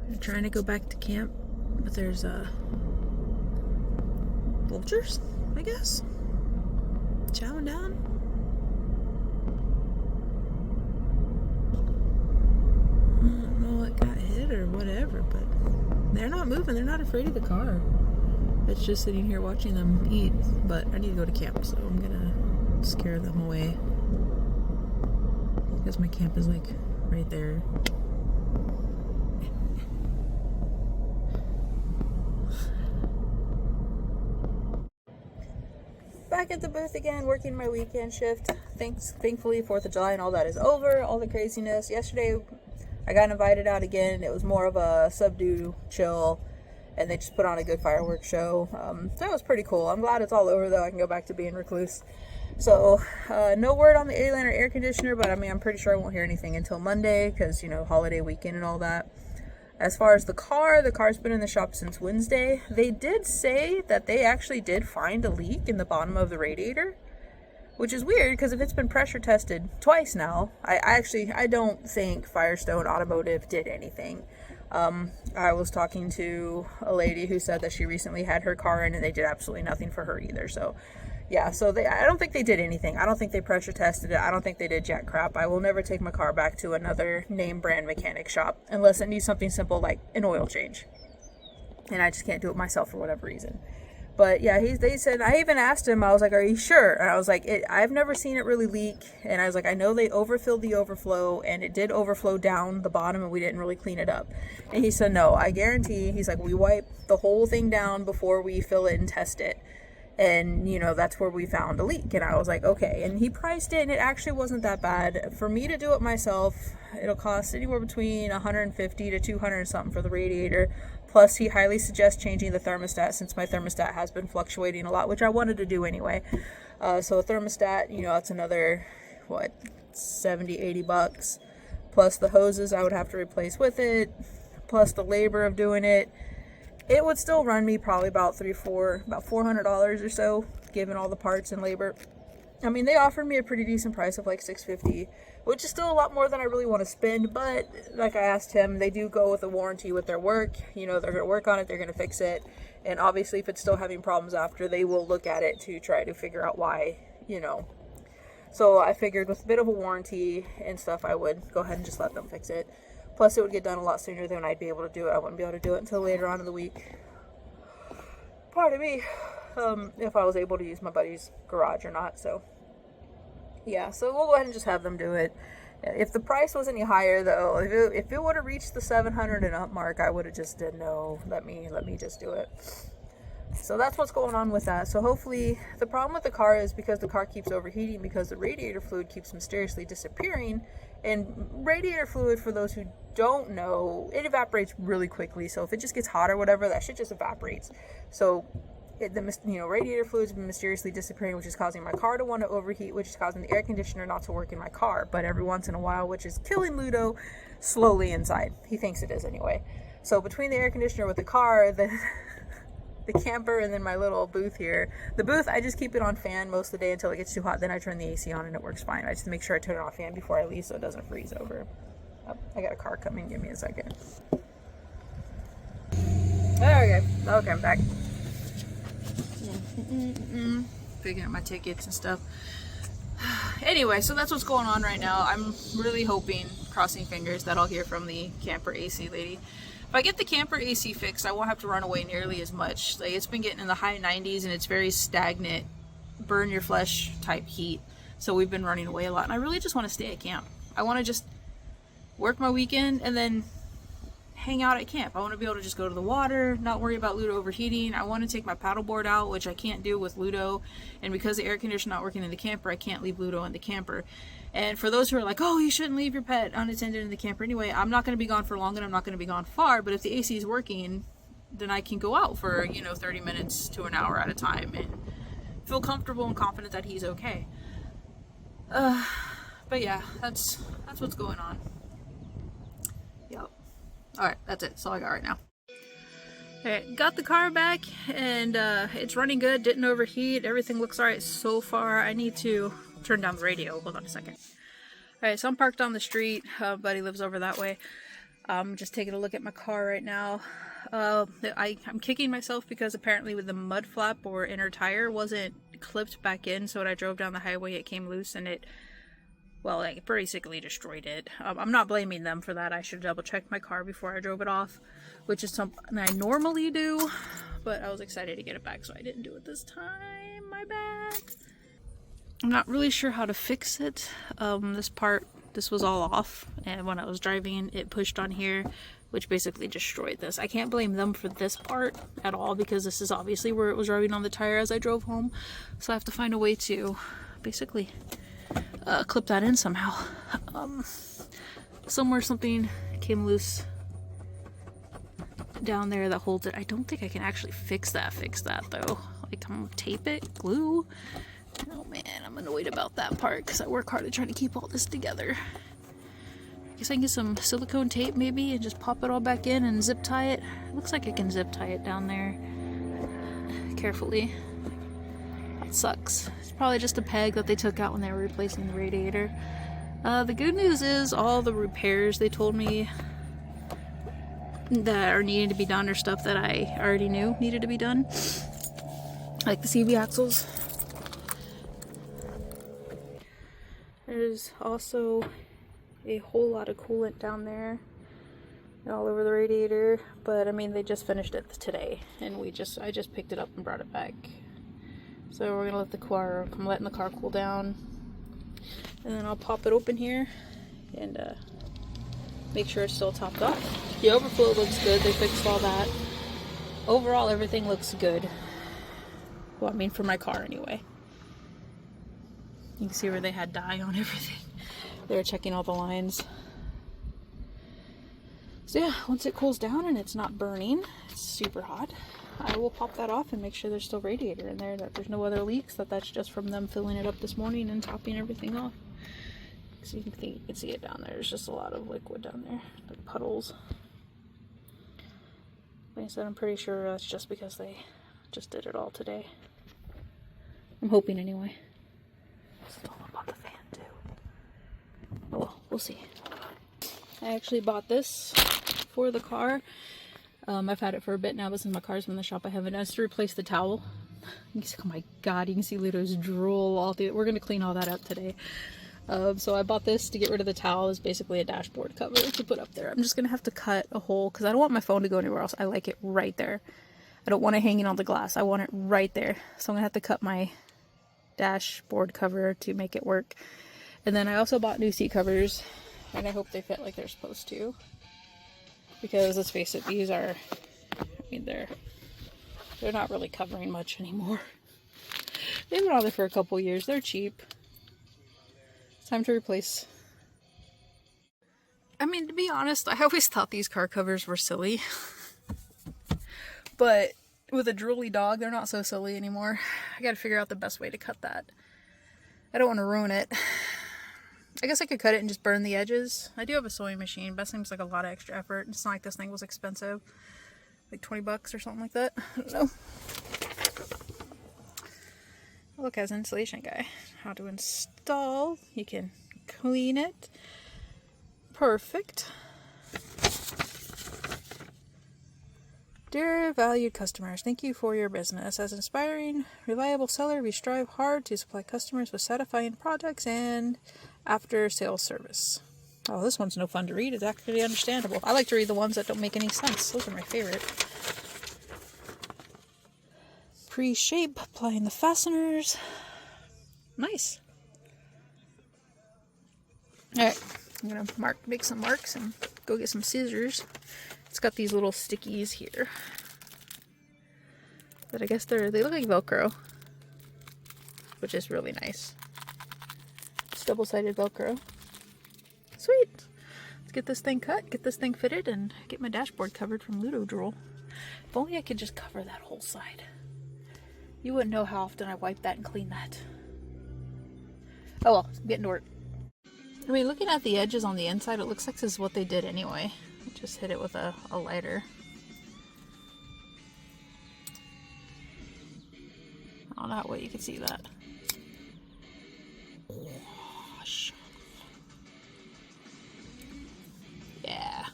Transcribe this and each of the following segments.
I'm trying to go back to camp, but there's vultures, I guess, chowing down. I don't know what got hit or whatever, but they're not moving. They're not afraid of the car. It's just sitting here watching them eat. But I need to go to camp, so I'm gonna scare them away. Because my camp is like right there. Back at the booth again, working my weekend shift. Thankfully, 4th of July and all that is over. All the craziness. Yesterday, I got invited out again. It was more of a subdue chill, and they just put on a good fireworks show. So that was pretty cool. I'm glad it's all over, though. I can go back to being recluse. So, no word on the A-Liner air conditioner, but I mean, I'm pretty sure I won't hear anything until Monday, because, you know, holiday weekend and all that. As far as the car's been in the shop since Wednesday. They did say that they actually did find a leak in the bottom of the radiator, which is weird because if it's been pressure tested twice now, I don't think Firestone Automotive did anything. I was talking to a lady who said that she recently had her car in and they did absolutely nothing for her either. So yeah, so I don't think they did anything. I don't think they pressure tested it. I don't think they did jack crap. I will never take my car back to another name brand mechanic shop unless it needs something simple like an oil change. And I just can't do it myself for whatever reason. But yeah, they said, I even asked him, I was like, are you sure? And I was like, I've never seen it really leak. And I was like, I know they overfilled the overflow and it did overflow down the bottom and we didn't really clean it up. And he said, no, I guarantee. He's like, we wipe the whole thing down before we fill it and test it. And, you know, that's where we found a leak. And I was like, okay. And he priced it, and it actually wasn't that bad. For me to do it myself, it'll cost anywhere between $150 to $200 something for the radiator. Plus, he highly suggests changing the thermostat since my thermostat has been fluctuating a lot, which I wanted to do anyway. So a thermostat, you know, it's another, $70-80. Plus the hoses I would have to replace with it. Plus the labor of doing it. It would still run me probably about $400 or so, given all the parts and labor. I mean, they offered me a pretty decent price of like $650, which is still a lot more than I really want to spend. But like I asked him, they do go with a warranty with their work. You know, they're going to work on it, they're going to fix it. And obviously, if it's still having problems after, they will look at it to try to figure out why, you know. So I figured with a bit of a warranty and stuff, I would go ahead and just let them fix it. Plus, it would get done a lot sooner than I'd be able to do it. I wouldn't be able to do it until later on in the week. Pardon me. If I was able to use my buddy's garage or not. So, yeah. So we'll go ahead and just have them do it. If the price was any higher, though, if it would have reached the 700 and up mark, I would have just said no. Let me just do it. So that's what's going on with that. So hopefully, the problem with the car is because the car keeps overheating because the radiator fluid keeps mysteriously disappearing. And radiator fluid, for those who don't know, it evaporates really quickly. So if it just gets hot or whatever, that shit just evaporates. So radiator fluid's been mysteriously disappearing, which is causing my car to want to overheat, which is causing the air conditioner not to work in my car. But every once in a while, which is killing Ludo slowly inside. He thinks it is anyway. So between the air conditioner with the car, the camper, and then my little booth here. The booth, I just keep it on fan most of the day until it gets too hot. Then I turn the AC on and it works fine. I just make sure I turn it on fan before I leave so it doesn't freeze over. Oh, I got a car coming. Give me a second. Okay, I'm back. Picking up my tickets and stuff. Anyway, so that's what's going on right now. I'm really hoping, crossing fingers, that I'll hear from the camper AC lady. If I get the camper AC fixed, I won't have to run away nearly as much. Like, it's been getting in the high 90s and it's very stagnant, burn your flesh type heat. So we've been running away a lot, and I really just want to stay at camp. I want to just work my weekend and then hang out at camp. I want to be able to just go to the water, not worry about Ludo overheating. I want to take my paddleboard out, which I can't do with Ludo. And because the air conditioner not working in the camper, I can't leave Ludo in the camper. And for those who are like, oh, you shouldn't leave your pet unattended in the camper anyway, I'm not going to be gone for long and I'm not going to be gone far. But if the AC is working, then I can go out for, 30 minutes to an hour at a time and feel comfortable and confident that he's okay. But yeah, that's what's going on. Yep. Alright, that's it. That's all I got right now. Alright, got the car back and it's running good, didn't overheat, everything looks alright so far. I need to turn down the radio. Hold on a second. Alright, so I'm parked on the street. Buddy lives over that way. I'm just taking a look at my car right now. I'm kicking myself because apparently with the mud flap or inner tire wasn't clipped back in, so when I drove down the highway it came loose and it, well, like, basically destroyed it. I'm not blaming them for that. I should double check my car before I drove it off, which is something I normally do, but I was excited to get it back, so I didn't do it this time. My bad. I'm not really sure how to fix it. This was all off, and when I was driving, it pushed on here, which basically destroyed this. I can't blame them for this part at all, because this is obviously where it was rubbing on the tire as I drove home. So I have to find a way to basically clip that in somehow. Somewhere something came loose down there that holds it. I don't think I can actually fix that though. Like, I'm gonna tape it, glue. Oh man, I'm annoyed about that part because I work hard at trying to keep all this together. I guess I can get some silicone tape maybe and just pop it all back in and zip tie it. Looks like I can zip tie it down there carefully. That sucks. It's probably just a peg that they took out when they were replacing the radiator. The good news is all the repairs they told me that are needing to be done are stuff that I already knew needed to be done. Like the CV axles. There's also a whole lot of coolant down there and all over the radiator, but I mean, they just finished it today and I just picked it up and brought it back. So we're gonna let I'm letting the car cool down, and then I'll pop it open here and make sure it's still topped off. The overflow looks good, they fixed all that. Overall, everything looks good. Well, I mean, for my car anyway. You can see where they had dye on everything. They were checking all the lines. So yeah, once it cools down and it's not burning, it's super hot, I will pop that off and make sure there's still radiator in there, that there's no other leaks, that's just from them filling it up this morning and topping everything off. So you can see it down there. There's just a lot of liquid down there, like puddles. Like I said, I'm pretty sure that's just because they just did it all today. I'm hoping anyway. Still about the fan too. Oh well, we'll see. I actually bought this for the car. I've had it for a bit now, but since my car's been in the shop, I haven't. It's to replace the towel. You can see, oh my god, you can see Ludo's drool all through it. We're gonna clean all that up today. So I bought this to get rid of the towel. It's basically a dashboard cover to put up there. I'm just gonna have to cut a hole because I don't want my phone to go anywhere else. I like it right there. I don't want it hanging on the glass. I want it right there. So I'm gonna have to cut my dashboard cover to make it work. And then I also bought new seat covers, and I hope they fit like they're supposed to, because let's face it, these are, I mean, they're not really covering much anymore. They've been on there for a couple years. They're cheap. It's time to replace. I mean, to be honest, I always thought these car covers were silly, but with a drooly dog, they're not so silly anymore. I gotta figure out the best way to cut that. I don't want to ruin it. I guess I could cut it and just burn the edges. I do have a sewing machine, but it seems like a lot of extra effort. It's not like this thing was expensive. Like 20 bucks or something like that. I don't know. Look, as an installation guy. How to install. You can clean it. Perfect. Dear valued customers, thank you for your business. As an inspiring, reliable seller, we strive hard to supply customers with satisfying products and after-sales service. Oh, this one's no fun to read. It's actually understandable. I like to read the ones that don't make any sense. Those are my favorite. Pre-shape, applying the fasteners. Nice. Alright, I'm gonna make some marks and go get some scissors. It's got these little stickies here. But I guess they look like Velcro, which is really nice. It's double-sided Velcro. Sweet! Let's get this thing cut, get this thing fitted, and get my dashboard covered from Ludo Drool. If only I could just cover that whole side. You wouldn't know how often I wipe that and clean that. Oh well, I'm getting to work. I mean, looking at the edges on the inside, it looks like this is what they did anyway. Just hit it with a lighter. I don't know how well you can see that. Gosh. Yeah.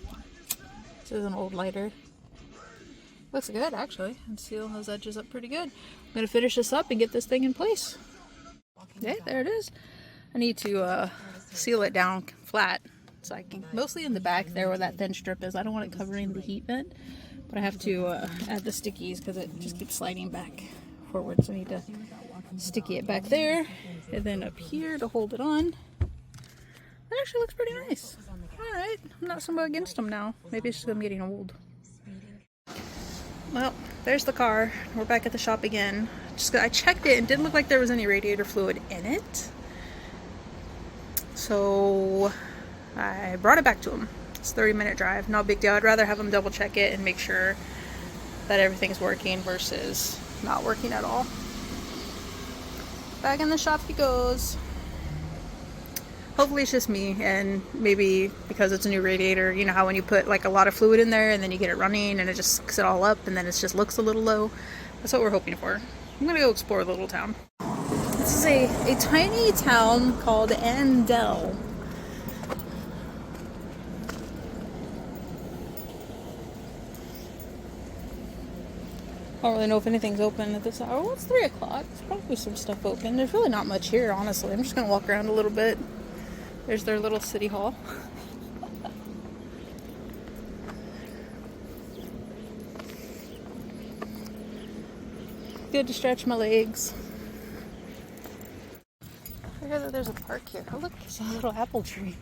fine. This is an old lighter. Looks good, actually. I'm sealing those edges up pretty good. I'm gonna finish this up and get this thing in place. Okay, there it is. I need to seal it down flat, so I can, mostly in the back there where that thin strip is. I don't want it covering the heat vent, but I have to add the stickies because it just keeps sliding back forward. So I need to sticky it back there, and then up here to hold it on. That actually looks pretty nice. All right, I'm not so much against them now. Maybe it's just I'm getting old. Well, there's the car. We're back at the shop again. I checked it and didn't look like there was any radiator fluid in it. So I brought it back to him. It's a 30-minute drive. No big deal. I'd rather have him double check it and make sure that everything's working versus not working at all. Back in the shop he goes. Hopefully it's just me, and maybe because it's a new radiator, you know how when you put like a lot of fluid in there and then you get it running and it just sucks it all up and then it just looks a little low. That's what we're hoping for. I'm gonna go explore the little town. This is a tiny town called Andel. I don't really know if anything's open at this hour. Well, it's 3 o'clock. There's probably some stuff open. There's really not much here, honestly. I'm just gonna walk around a little bit. There's their little city hall. Good to stretch my legs. I hear that there's a park here. Oh look, there's a little apple tree.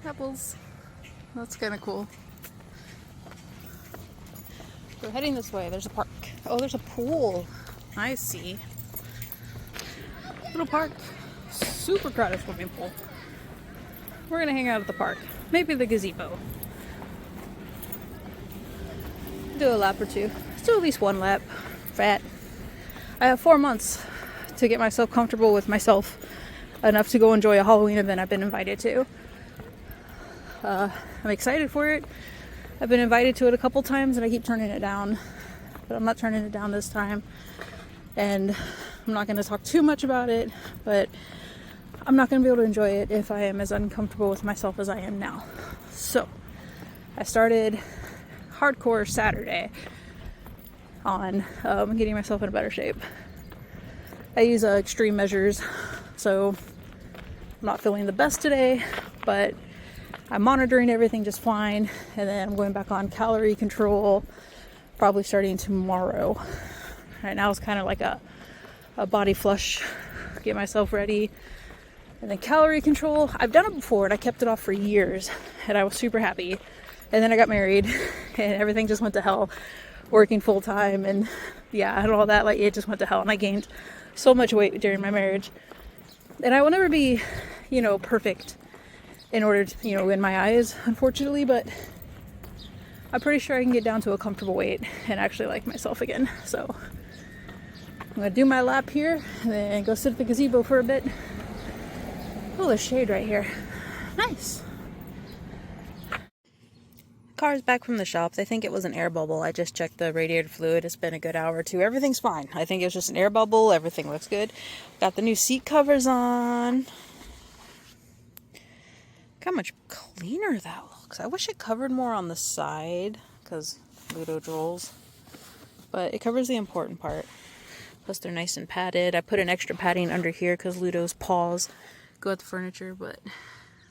Apples. That's kind of cool. We're heading this way. There's a park. Oh, there's a pool. I see. Little park. Super crowded swimming pool. We're gonna hang out at the park. Maybe the gazebo. Do a lap or two. Let's do at least one lap. Fat. I have 4 months to get myself comfortable with myself enough to go enjoy a Halloween event I've been invited to. I'm excited for it. I've been invited to it a couple times and I keep turning it down, but I'm not turning it down this time. And I'm not going to talk too much about it, but I'm not going to be able to enjoy it if I am as uncomfortable with myself as I am now. So I started hardcore Saturday on getting myself in a better shape. I use extreme measures, so I'm not feeling the best today, but I'm monitoring everything just fine, and then I'm going back on calorie control probably starting tomorrow. Right now it's kind of like a body flush, get myself ready, and then calorie control. I've done it before and I kept it off for years and I was super happy, and then I got married and everything just went to hell, working full time and yeah, and all that, like it just went to hell, and I gained so much weight during my marriage, and I will never be, you know, perfect in order to, you know, in my eyes, unfortunately, but I'm pretty sure I can get down to a comfortable weight and actually like myself again. So I'm gonna do my lap here and then go sit at the gazebo for a bit. Oh, there's shade right here. Nice. Car's back from the shop. They think it was an air bubble. I just checked the radiator fluid. It's been a good hour or two. Everything's fine. I think it was just an air bubble. Everything looks good. Got the new seat covers on. Look how much cleaner that looks. I wish it covered more on the side because Ludo drools, but it covers the important part. Plus they're nice and padded. I put an extra padding under here because Ludo's paws go at the furniture, but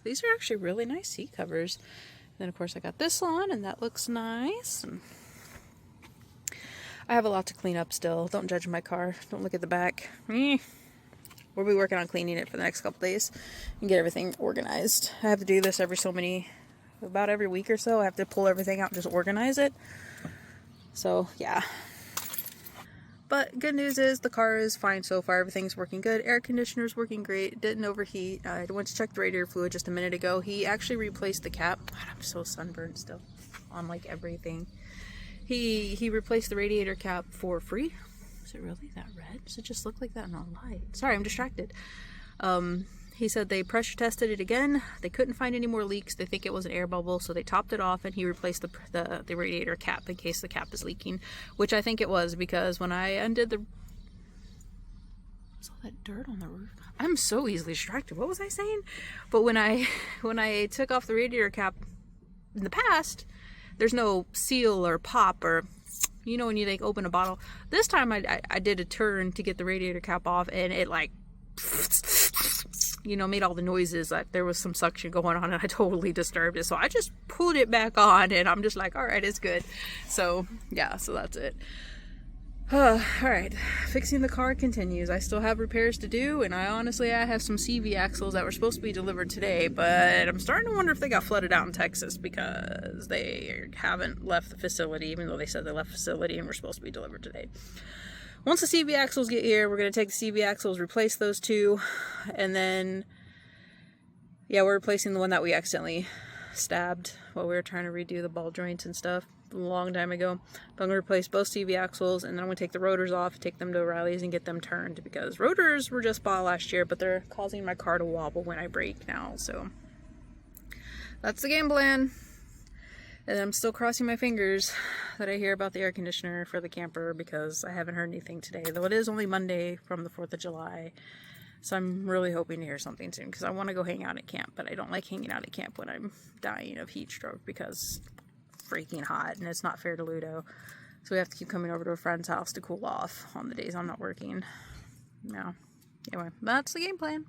these are actually really nice seat covers. And then of course I got this on and that looks nice. And I have a lot to clean up still. Don't judge my car. Don't look at the back. We'll be working on cleaning it for the next couple days and get everything organized. I have to do this about every week or so. I have to pull everything out and just organize it. So yeah. But good news is the car is fine so far. Everything's working good. Air conditioner's working great. Didn't overheat. I went to check the radiator fluid just a minute ago. He actually replaced the cap. God, I'm so sunburned still on like everything. He replaced the radiator cap for free. Is it really that red? Does it just look like that in a light? Sorry, I'm distracted. He said they pressure tested it again. They couldn't find any more leaks. They think it was an air bubble, so they topped it off and he replaced the radiator cap in case the cap is leaking, which I think it was, because when I undid the All that dirt on the roof. I'm so easily distracted. What was I saying? But when I took off the radiator cap in the past, there's no seal or pop or, you know, when you like open a bottle. This time I did a turn to get the radiator cap off, and it like, you know, made all the noises. Like there was some suction going on, and I totally disturbed it. So I just pulled it back on, and I'm just like, all right, it's good. So yeah, so that's it. Alright, fixing the car continues. I still have repairs to do, and I have some CV axles that were supposed to be delivered today, but I'm starting to wonder if they got flooded out in Texas because they haven't left the facility, even though they said they left the facility and were supposed to be delivered today. Once the CV axles get here, we're going to take the CV axles, replace those two, and then, yeah, we're replacing the one that we accidentally stabbed while we were trying to redo the ball joints and stuff a long time ago. But I'm going to replace both CV axles, and then I'm going to take the rotors off, take them to O'Reilly's, and get them turned, because rotors were just bought last year, but they're causing my car to wobble when I brake now. So that's the game plan. And I'm still crossing my fingers that I hear about the air conditioner for the camper, because I haven't heard anything today, though it is only Monday from the 4th of July. So I'm really hoping to hear something soon, because I want to go hang out at camp, but I don't like hanging out at camp when I'm dying of heat stroke, because it's freaking hot and it's not fair to Ludo. So we have to keep coming over to a friend's house to cool off on the days I'm not working. No. Anyway, that's the game plan.